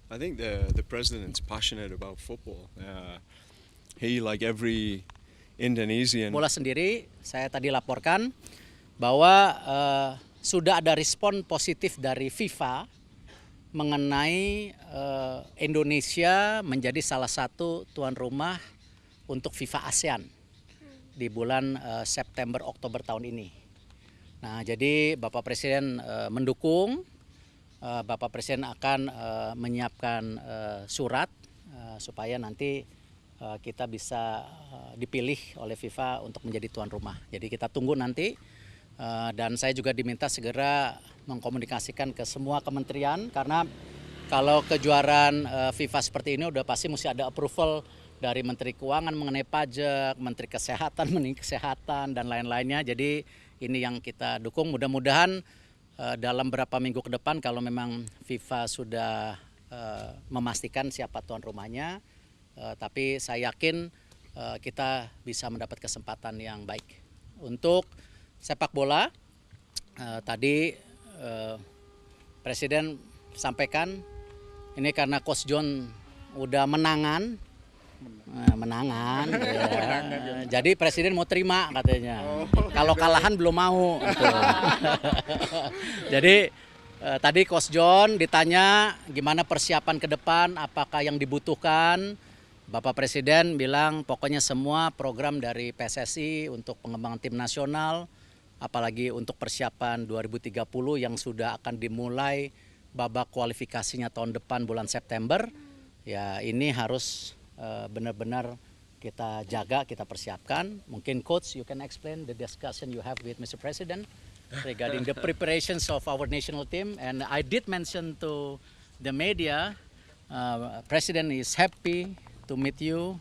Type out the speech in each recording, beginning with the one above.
I think the president's passionate about football. He, like every Indonesian. Bola sendiri, saya tadi laporkan bahwa sudah ada respon positif dari FIFA mengenai Indonesia menjadi salah satu tuan rumah untuk FIFA ASEAN di bulan September Oktober tahun ini. Nah, jadi Bapak Presiden mendukung. Bapak Presiden akan menyiapkan surat supaya nanti kita bisa dipilih oleh FIFA untuk menjadi tuan rumah. Jadi kita tunggu nanti dan saya juga diminta segera mengkomunikasikan ke semua kementerian karena kalau kejuaraan FIFA seperti ini udah pasti mesti ada approval dari Menteri Keuangan mengenai pajak, Menteri Kesehatan mengenai kesehatan dan lain-lainnya. Jadi ini yang kita dukung. Mudah-mudahan dalam beberapa minggu ke depan kalau memang FIFA sudah memastikan siapa tuan rumahnya, tapi saya yakin kita bisa mendapat kesempatan yang baik. Untuk sepak bola, tadi Presiden sampaikan ini karena Coach John udah menangan. Ya. Jadi Presiden mau terima katanya. Kalau kalahan belum mau. Gitu. Jadi tadi Coach John ditanya gimana persiapan ke depan, apakah yang dibutuhkan. Bapak Presiden bilang pokoknya semua program dari PSSI untuk pengembangan tim nasional, apalagi untuk persiapan 2030 yang sudah akan dimulai babak kualifikasinya tahun depan bulan September. Ya ini harus benar-benar kita jaga, kita persiapkan. Mungkin Coach, you can explain the discussion you have with Mr. President regarding the preparations of our national team. And I did mention to the media, President is happy to meet you.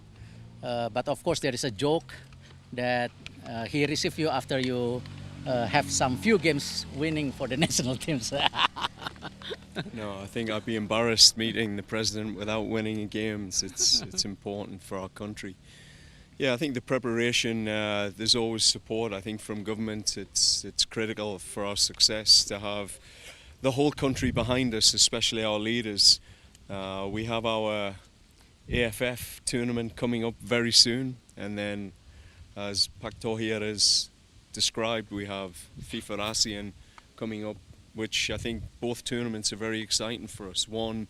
But of course there is a joke that he received you after you have some few games winning for the national teams. No, I think I'd be embarrassed meeting the president without winning games. It's important for our country. Yeah, I think the preparation. There's always support. I think from government, it's critical for our success to have the whole country behind us, especially our leaders. We have our AFF tournament coming up very soon, and then, as Pak Tohir has described, we have FIFA ASEAN coming up, which I think both tournaments are very exciting for us. One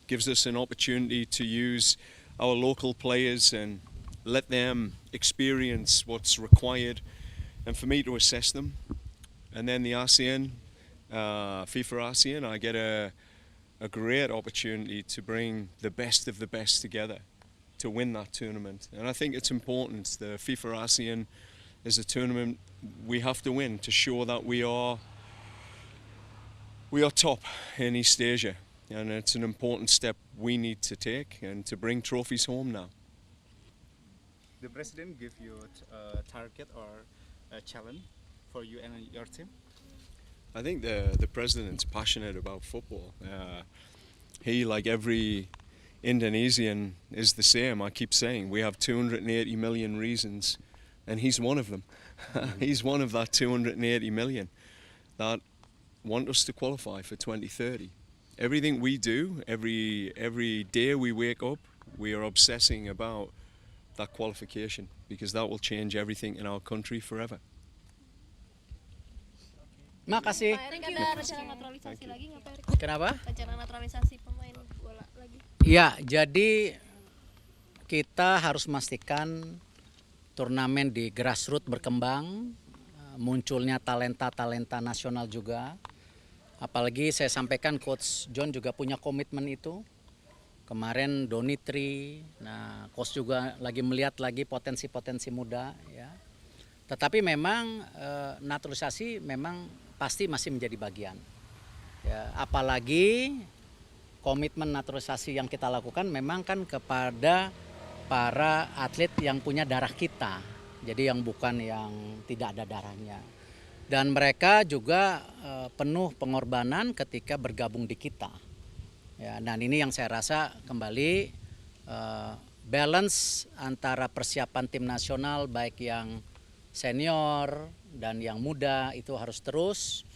gives us an opportunity to use our local players and let them experience what's required and for me to assess them. And then the ASEAN, FIFA ASEAN, I get a great opportunity to bring the best of the best together to win that tournament. And I think it's important. The FIFA ASEAN is a tournament we have to win to show that we are top in East Asia, and it's an important step we need to take and to bring trophies home now. The president give you a target or a challenge for you and your team? I think the president's passionate about football. He, like every Indonesian, is the same. I keep saying we have 280 million reasons, and he's one of them. He's one of that 280 million that want us to qualify for 2030. Everything we do, every day we wake up, we are obsessing about that qualification because that will change everything in our country forever. Makasih. Pak Erik ada rencana naturalisasi lagi nggak Pak Erik? Kenapa? Rencana naturalisasi pemain bola lagi? Ya, jadi kita harus memastikan turnamen di grassroots berkembang, munculnya talenta-talenta nasional juga. Apalagi saya sampaikan Coach John juga punya komitmen itu. Kemarin Donitri, nah Coach juga lagi melihat lagi potensi-potensi muda ya. Tetapi memang naturalisasi memang pasti masih menjadi bagian. Ya, apalagi komitmen naturalisasi yang kita lakukan memang kan kepada para atlet yang punya darah kita. Jadi yang bukan yang tidak ada darahnya. Dan mereka juga penuh pengorbanan ketika bergabung di kita. Ya, dan ini yang saya rasa kembali balance antara persiapan tim nasional baik yang senior dan yang muda itu harus terus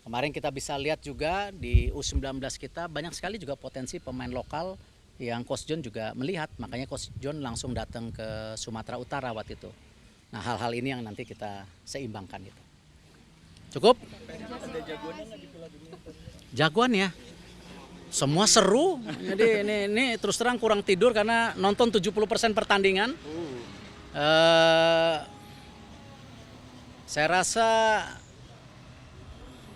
Kemarin kita bisa lihat juga di U19 kita banyak sekali juga potensi pemain lokal yang Coach John juga melihat. Makanya Coach John langsung datang ke Sumatera Utara waktu itu. Nah, hal-hal ini yang nanti kita seimbangkan itu. Cukup? Jagoan ya. Semua seru. Jadi ini terus terang kurang tidur karena nonton 70% pertandingan. Saya rasa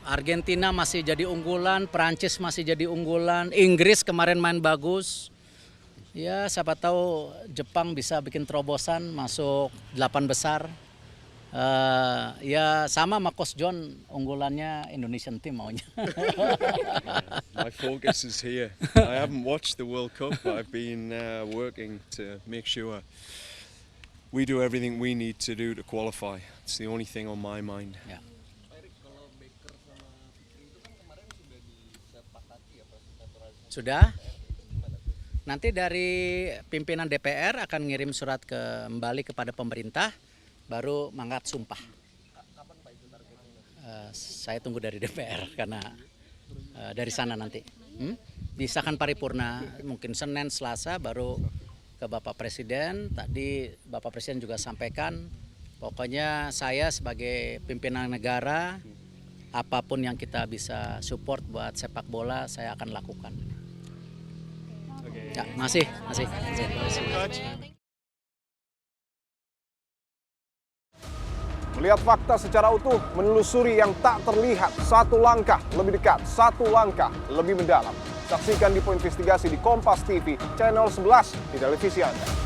Argentina masih jadi unggulan, Prancis masih jadi unggulan, Inggris kemarin main bagus. Ya, siapa tahu Jepang bisa bikin terobosan masuk 8 besar. Ya sama sama Coach John, unggulannya Indonesian team maunya. My focus is here. I haven't watched the World Cup, but I've been working to make sure we do everything we need to do to qualify. It's the only thing on my mind. Ya. Sudah. Nanti dari pimpinan DPR akan ngirim surat kembali kepada pemerintah, baru mangkat sumpah. Saya tunggu dari DPR karena dari sana nanti. Disahkan paripurna, mungkin Senin, Selasa baru ke Bapak Presiden. Tadi Bapak Presiden juga sampaikan, pokoknya saya sebagai pimpinan negara, apapun yang kita bisa support buat sepak bola saya akan lakukan. Ya, masih. Melihat fakta secara utuh, menelusuri yang tak terlihat, satu langkah lebih dekat, satu langkah lebih mendalam. Saksikan di Poin Investigasi di Kompas TV, channel 11 di televisi Anda.